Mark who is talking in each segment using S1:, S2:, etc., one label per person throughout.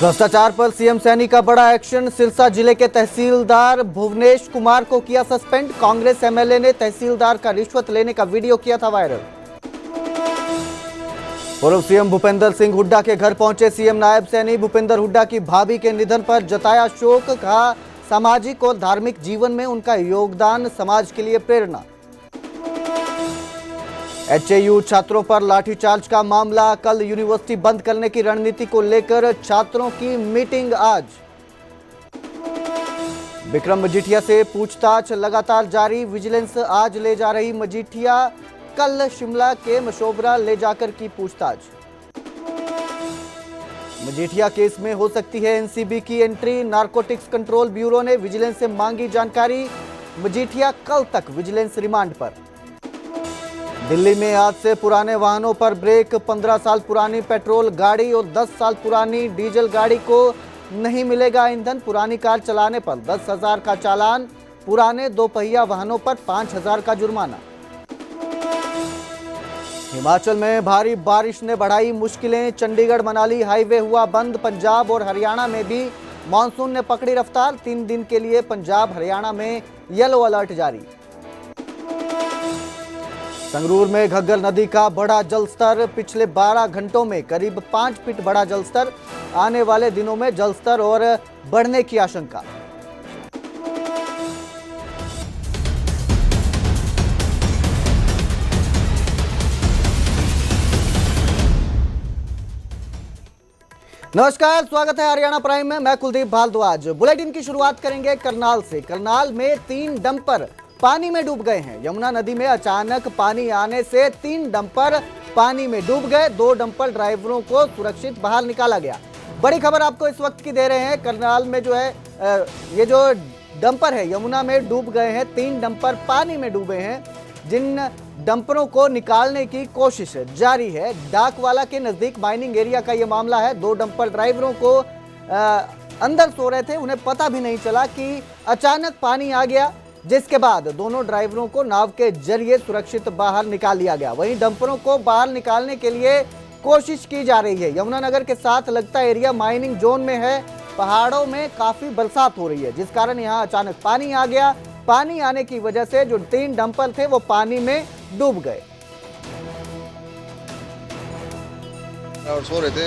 S1: भ्रष्टाचार पर सीएम सैनी का बड़ा एक्शन। सिरसा जिले के तहसीलदार भुवनेश कुमार को किया सस्पेंड। कांग्रेस एमएलए ने तहसीलदार का रिश्वत लेने का वीडियो किया था वायरल। पूर्व सीएम भूपेंद्र सिंह हुड्डा के घर पहुंचे सीएम नायब सैनी। भूपेंद्र हुड्डा की भाभी के निधन पर जताया शोक। कहा सामाजिक और धार्मिक जीवन में उनका योगदान समाज के लिए प्रेरणा। एचएयू छात्रों पर लाठीचार्ज का मामला। कल यूनिवर्सिटी बंद करने की रणनीति को लेकर छात्रों की मीटिंग आज। विक्रम मजीठिया से पूछताछ लगातार जारी। विजिलेंस आज ले जा रही मजीठिया। कल शिमला के मशोबरा ले जाकर की पूछताछ। मजीठिया केस में हो सकती है एनसीबी की एंट्री। नारकोटिक्स कंट्रोल ब्यूरो ने विजिलेंस से मांगी जानकारी। मजीठिया कल तक विजिलेंस रिमांड पर। दिल्ली में आज से पुराने वाहनों पर ब्रेक। 15 साल पुरानी पेट्रोल गाड़ी और 10 साल पुरानी डीजल गाड़ी को नहीं मिलेगा ईंधन। पुरानी कार चलाने पर 10,000 का चालान। पुराने दोपहिया वाहनों पर 5,000 का जुर्माना। हिमाचल में भारी बारिश ने बढ़ाई मुश्किलें। चंडीगढ़ मनाली हाईवे हुआ बंद। पंजाब और हरियाणा में भी मानसून ने पकड़ी रफ्तार। 3 दिन के लिए पंजाब हरियाणा में येलो अलर्ट जारी। संगरूर में घग्गर नदी का बढ़ा जलस्तर। पिछले 12 घंटों में करीब 5 फीट बढ़ा जलस्तर। आने वाले दिनों में जलस्तर और बढ़ने की आशंका। नमस्कार, स्वागत है हरियाणा प्राइम में। मैं कुलदीप भारद्वाज। बुलेटिन की शुरुआत करेंगे करनाल से। करनाल में 3 डंपर पानी में डूब गए हैं। यमुना नदी में अचानक पानी आने से 3 डंपर पानी में डूब गए। 2 डंपर ड्राइवरों को सुरक्षित बाहर निकाला गया। बड़ी खबर आपको इस वक्त की दे रहे हैं। करनाल में जो है ये जो डंपर है यमुना में डूब गए हैं। 3 डंपर पानी में डूबे हैं। जिन डंपरों को निकालने की कोशिश जारी है। डाकवाला के नजदीक माइनिंग एरिया का ये मामला है। 2 डंपर ड्राइवरों को अंदर सो रहे थे। उन्हें पता भी नहीं चला कि अचानक पानी आ गया, जिसके बाद दोनों ड्राइवरों को नाव के जरिए सुरक्षित बाहर निकाल लिया गया। वहीं डंपरों को बाहर निकालने के लिए कोशिश की जा रही है। यमुनानगर के साथ लगता एरिया माइनिंग जोन में है। पहाड़ों में काफी बरसात हो रही है, जिस कारण यहां अचानक पानी आ गया। पानी आने की वजह से जो 3 डंपर थे वो पानी में डूब गए।
S2: और सो रहे थे,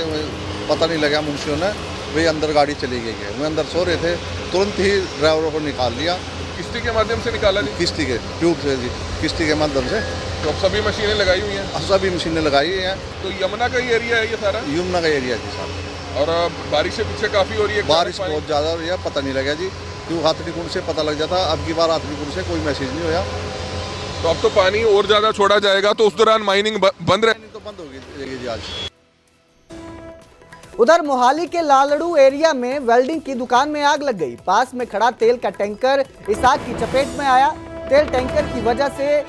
S2: पता नहीं लगा मुंशियों ने, वे अंदर गाड़ी चली गई है। वो अंदर सो रहे थे, तुरंत ही ड्राइवरों को निकाल लिया।
S3: किस्ती के माध्यम से निकाला जी?
S2: किस्ती के ट्यूब से जी, किस्ती के माध्यम से।
S3: तो सभी मशीनें लगाई हुई हैं?
S2: सभी मशीनें लगाई हुई हैं।
S3: तो यमुना का ही एरिया है ये सारा?
S2: यमुना का एरिया जी साहब।
S3: और बारिश से पीछे काफी हो रही है?
S2: बारिश बहुत ज़्यादा हो रही है, पता नहीं लगा जी। क्यों हाथनी कुंड से पता लग जाता, अब की बार हाथनी कुंड से कोई मैसेज नहीं होया।
S3: तो अब तो पानी और ज्यादा छोड़ा जाएगा, तो उस दौरान माइनिंग बंद रहे?
S2: तो बंद होगी जी आज।
S1: उधर मोहाली के लालड़ू एरिया में वेल्डिंग की दुकान में आग लग गई। पास में खड़ा तेल का टैंकर इस आग की चपेट में आया। तेल टैंकर की वजह से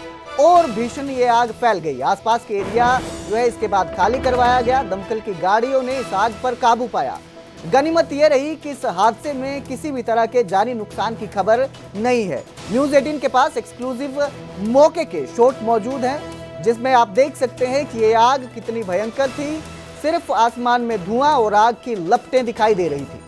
S1: और भीषण ये आग फैल गई। आसपास के एरिया जो है इसके बाद खाली करवाया गया। दमकल की गाड़ियों ने इस आग पर काबू पाया। गनीमत ये रही कि इस हादसे में किसी भी तरह के जानी नुकसान की खबर नहीं है। न्यूज़ 18 के पास एक्सक्लूसिव मौके के शॉट मौजूद हैं, जिसमें आप देख सकते हैं कि ये आग कितनी भयंकर थी। सिर्फ आसमान में धुआं और आग की लपटें दिखाई दे रही थी।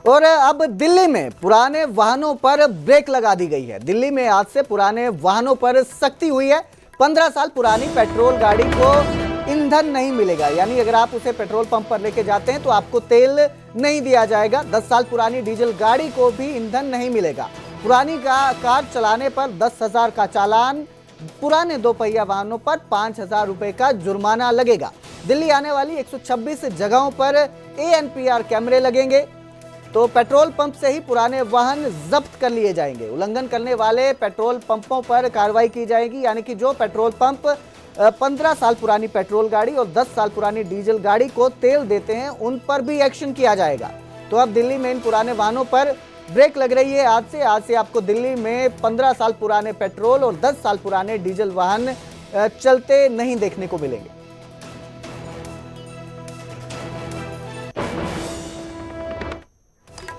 S1: और अब दिल्ली में पुराने वाहनों पर ब्रेक लगा दी गई है। दिल्ली में आज से पुराने वाहनों पर सख्ती हुई है। 15 साल पुरानी पेट्रोल गाड़ी को ईंधन नहीं मिलेगा, यानी अगर आप उसे पेट्रोल पंप पर लेके जाते हैं तो आपको तेल नहीं दिया जाएगा। 10 साल पुरानी डीजल गाड़ी को भी ईंधन नहीं मिलेगा। पुरानी कार चलाने पर 10,000 का चालान। पुराने दोपहिया वाहनों पर 5,000 रुपए का जुर्माना लगेगा। दिल्ली आने वाली 126 जगहों पर ANPR कैमरे लगेंगे। तो पेट्रोल पंप से ही पुराने वाहन जब्त कर लिए जाएंगे। उल्लंघन करने वाले पेट्रोल पंपों पर कार्रवाई की जाएगी, यानी कि जो पेट्रोल पंप 15 साल पुरानी पेट्रोल गाड़ी और 10 साल पुरानी डीजल गाड़ी को तेल देते हैं उन पर भी एक्शन किया जाएगा। तो अब दिल्ली में इन पुराने वाहनों पर ब्रेक लग रही है। आज से आपको दिल्ली में 15 साल पुराने पेट्रोल और 10 साल पुराने डीजल वाहन चलते नहीं देखने को मिलेंगे।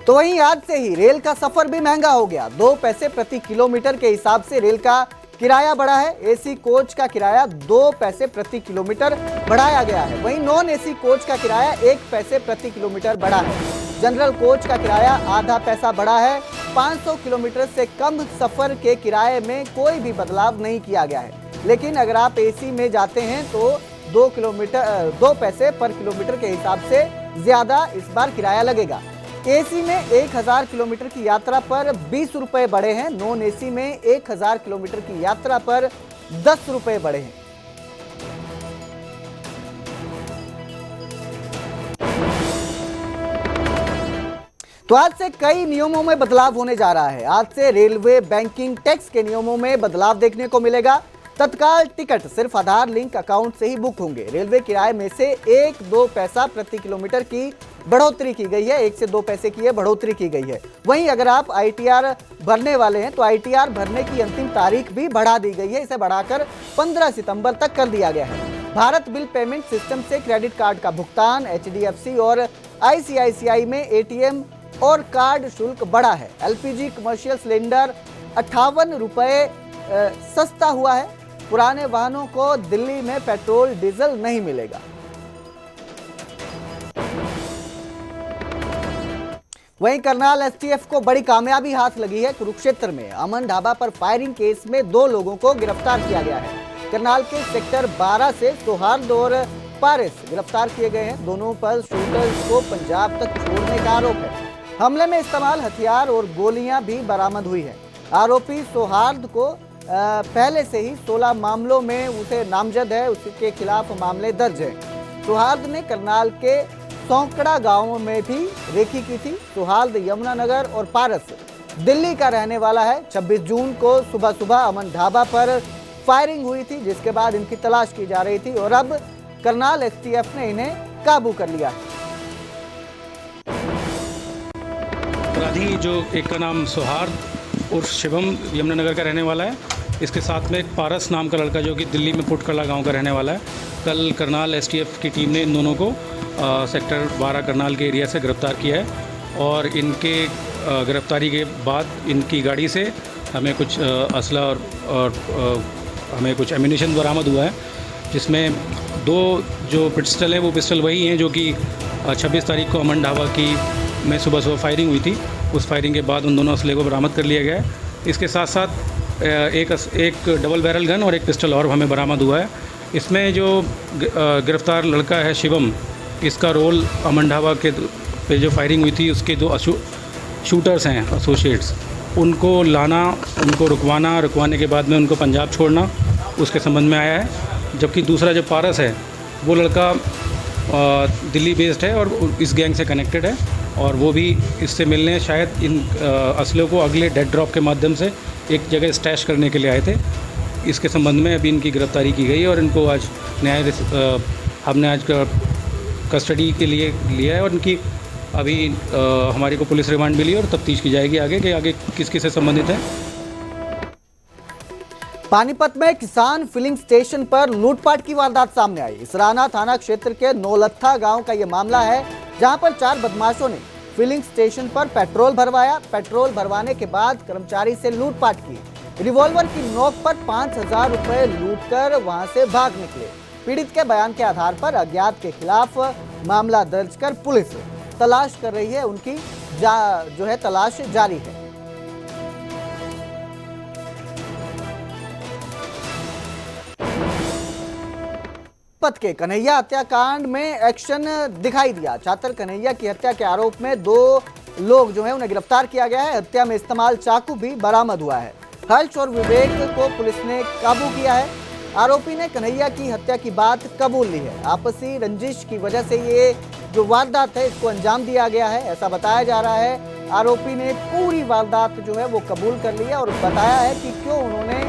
S1: तो वहीं आज से ही रेल का सफर भी महंगा हो गया। 2 पैसे प्रति किलोमीटर के हिसाब से रेल का किराया बढ़ा है। एसी कोच का किराया 2 पैसे प्रति किलोमीटर बढ़ाया गया है। वहीं नॉन एसी कोच का किराया 1 पैसे प्रति किलोमीटर बढ़ा है। जनरल कोच का किराया आधा पैसा बढ़ा है। 500 किलोमीटर से कम सफर के किराए में कोई भी बदलाव नहीं किया गया है। लेकिन अगर आप एसी में जाते हैं तो 2 पैसे पर किलोमीटर के हिसाब से ज्यादा इस बार किराया लगेगा। एसी में 1000 किलोमीटर की यात्रा पर 20 रुपए बढ़े हैं। नॉन एसी में 1000 किलोमीटर की यात्रा पर 10 रुपए बढ़े हैं। तो आज से कई नियमों में बदलाव होने जा रहा है। आज से रेलवे, बैंकिंग, टैक्स के नियमों में बदलाव देखने को मिलेगा। तत्काल टिकट सिर्फ आधार लिंक अकाउंट से ही बुक होंगे। रेलवे किराए में से 1-2 पैसा प्रति किलोमीटर की बढ़ोतरी की गई है। 1 से 2 पैसे की बढ़ोतरी की गई है। वहीं अगर आप आईटीआर भरने वाले हैं तो आईटीआर भरने की अंतिम तारीख भी बढ़ा दी गई है। इसे बढ़ाकर 15 सितंबर तक कर दिया गया है। भारत बिल पेमेंट सिस्टम से क्रेडिट कार्ड का भुगतान, एचडीएफसी और आईसीआईसीआई में एटीएम और कार्ड शुल्क बढ़ा है। एलपीजी कमर्शियल सिलेंडर 58 रुपए सस्ता हुआ है। पुराने वाहनों को दिल्ली में पेट्रोल डीजल नहीं मिलेगा। वहीं करनाल एसटीएफ को बड़ी कामयाबी हाथ लगी है। कुरुक्षेत्र में अमन ढाबा पर फायरिंग केस में 2 लोगों को गिरफ्तार किया गया है। करनाल के सेक्टर 12 से सौहार्द और पारिस गिरफ्तार किए गए हैं। दोनों पर शूटर्स को पंजाब तक छोड़ने का आरोप है। हमले में इस्तेमाल हथियार और गोलियां भी बरामद हुई है। आरोपी सौहार्द को पहले से ही 16 मामलों में उसे नामजद है। उसके खिलाफ मामले दर्ज है। सौहार्द ने करनाल के सौंकड़ा गांव में भी रेकी की थी। सौहार्द यमुनानगर और पारस दिल्ली का रहने वाला है। 26 जून को सुबह सुबह अमन ढाबा पर फायरिंग हुई थी, जिसके बाद इनकी तलाश की जा रही थी और अब करनाल एसटीएफ ने इन्हें काबू कर लिया है।
S4: अपराधी जो एक का नाम सौहार्द उर्फ शिवम यमुनानगर का रहने वाला है। इसके साथ में एक पारस नाम का लड़का जो कि दिल्ली में पुटकला गांव का रहने वाला है। कल करनाल एसटीएफ की टीम ने इन दोनों को सेक्टर 12 करनाल के एरिया से गिरफ्तार किया है और इनके गिरफ्तारी के बाद इनकी गाड़ी से हमें कुछ असला और हमें कुछ एम्यूनिशन बरामद हुआ है, जिसमें 2 जो पिस्टल हैं वो पिस्टल वही हैं जो कि 26 तारीख को अमन ढाबा की में सुबह फायरिंग हुई थी। उस फायरिंग के बाद उन दोनों असले को बरामद कर लिया गया है। इसके साथ साथ एक डबल बैरल गन और एक पिस्टल और हमें बरामद हुआ है। इसमें जो गिरफ्तार लड़का है शिवम, इसका रोल अमन ढाबा के पे जो फायरिंग हुई थी उसके 2 शूटर्स हैं एसोसिएट्स, उनको लाना, उनको रुकवाने के बाद में उनको पंजाब छोड़ना, उसके संबंध में आया है। जबकि दूसरा जो पारस है वो लड़का दिल्ली बेस्ड है और इस गैंग से कनेक्टेड है और वो भी इससे मिलने शायद इन असलों को अगले डेड ड्रॉप के माध्यम से एक जगह स्टैश करने के लिए आए थे। इसके संबंध में अभी इनकी गिरफ्तारी की गई है और इनको आज हमने आज कस्टडी के लिए लिया है और इनकी अभी हमारी को पुलिस रिमांड मिली और तफ्तीश की जाएगी आगे कि आगे किस किस से संबंधित है।
S1: पानीपत में किसान फिलिंग स्टेशन पर लूटपाट की वारदात सामने आई। इसराना थाना क्षेत्र के नौलत्था गांव का यह मामला है, जहां पर 4 बदमाशों ने फिलिंग स्टेशन पर पेट्रोल भरवाया। पेट्रोल भरवाने के बाद कर्मचारी से लूटपाट की। रिवॉल्वर की नोक पर 5000 रुपए लूटकर वहां से भाग निकले। पीड़ित के बयान के आधार पर अज्ञात के खिलाफ मामला दर्ज कर पुलिस तलाश कर रही है। उनकी तलाश जारी है। पत के कन्हैया हत्याकांड में एक्शन दिखाई दिया। छात्र कन्हैया की हत्या के आरोप में 2 लोग जो है उन्हें गिरफ्तार किया गया है। हत्या में इस्तेमाल चाकू भी बरामद हुआ है। हर्ष और विवेक को पुलिस ने काबू किया है। आरोपी ने कन्हैया की हत्या की बात कबूल ली है। आपसी रंजिश की वजह से ये जो वारदात है इसको अंजाम दिया गया है, ऐसा बताया जा रहा है। आरोपी ने पूरी वारदात जो है वो कबूल कर लिया और बताया है कि क्यों उन्होंने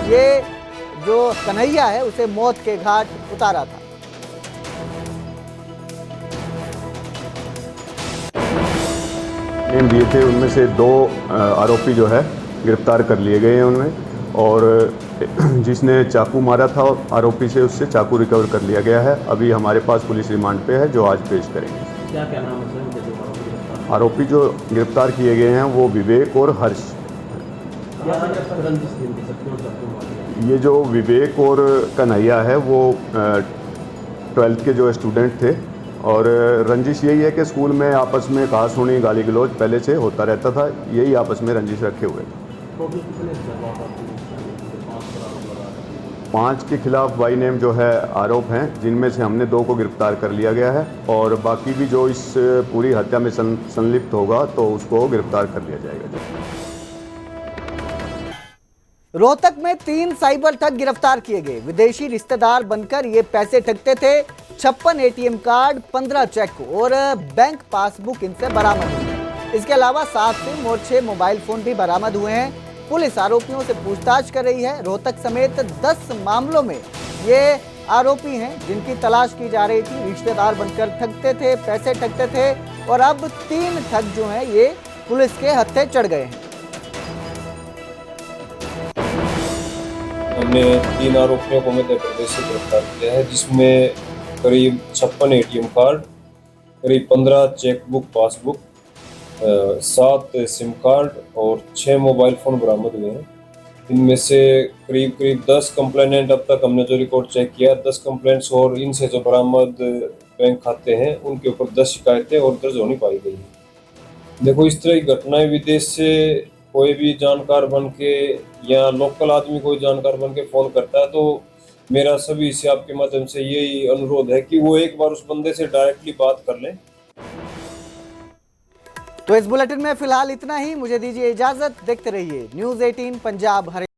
S1: ये जो कन्हैया है उसे मौत के घाट उतारा था।
S5: नेम दिए थे, उनमें से 2 आरोपी जो है गिरफ्तार कर लिए गए हैं उनमें, और जिसने चाकू मारा था आरोपी से उससे चाकू रिकवर कर लिया गया है। अभी हमारे पास पुलिस रिमांड पे है जो आज पेश करेंगे।
S4: क्या नाम है?
S5: आरोपी जो गिरफ्तार किए गए हैं वो विवेक और हर्ष। ये जो विवेक और कन्हैया है वो 12th के जो स्टूडेंट थे और रंजिश यही है कि स्कूल में आपस में कहा सुनी गाली गलौज पहले से होता रहता था, यही आपस में रंजिश रखे हुए थे। 5 के खिलाफ बाई नेम जो है आरोप हैं, जिनमें से हमने 2 को गिरफ्तार कर लिया गया है और बाकी भी जो इस पूरी हत्या में संलिप्त होगा तो उसको गिरफ्तार कर लिया जाएगा।
S1: रोहतक में 3 साइबर ठग गिरफ्तार किए गए। विदेशी रिश्तेदार बनकर ये पैसे ठगते थे। 56 एटीएम कार्ड, 15 चेक और बैंक पासबुक इनसे बरामद हुई है। इसके अलावा 7 सिम और 6 मोबाइल फोन भी बरामद हुए हैं। पुलिस आरोपियों से पूछताछ कर रही है। रोहतक समेत 10 मामलों में ये आरोपी हैं जिनकी तलाश की जा रही थी। रिश्तेदार बनकर ठगते थे, पैसे ठगते थे और अब 3 ठग जो हैं ये पुलिस के हत्थे चढ़ गए हैं।
S6: हमने 3 आरोपियों को मध्य प्रदेश से गिरफ्तार किया है, जिसमें करीब 56 एटीएम कार्ड, करीब 15 चेकबुक पासबुक, 7 सिम कार्ड और 6 मोबाइल फ़ोन बरामद हुए हैं। इनमें से करीब 10 कंप्लेनेंट अब तक हमने जो रिकॉर्ड चेक किया, 10 कंप्लेंट्स और इनसे जो बरामद बैंक खाते हैं उनके ऊपर 10 शिकायतें और दर्ज होनी पाई गई है। देखो, इस तरह की घटनाएं विदेश से कोई भी जानकार बन के या लोकल आदमी कोई जानकार बन के फ़ोन करता है तो मेरा सभी से आपके माध्यम से यही अनुरोध है कि वो एक बार उस बंदे से डायरेक्टली बात कर लें।
S1: तो इस बुलेटिन में फिलहाल इतना ही। मुझे दीजिए इजाजत। देखते रहिए न्यूज़ 18 पंजाब।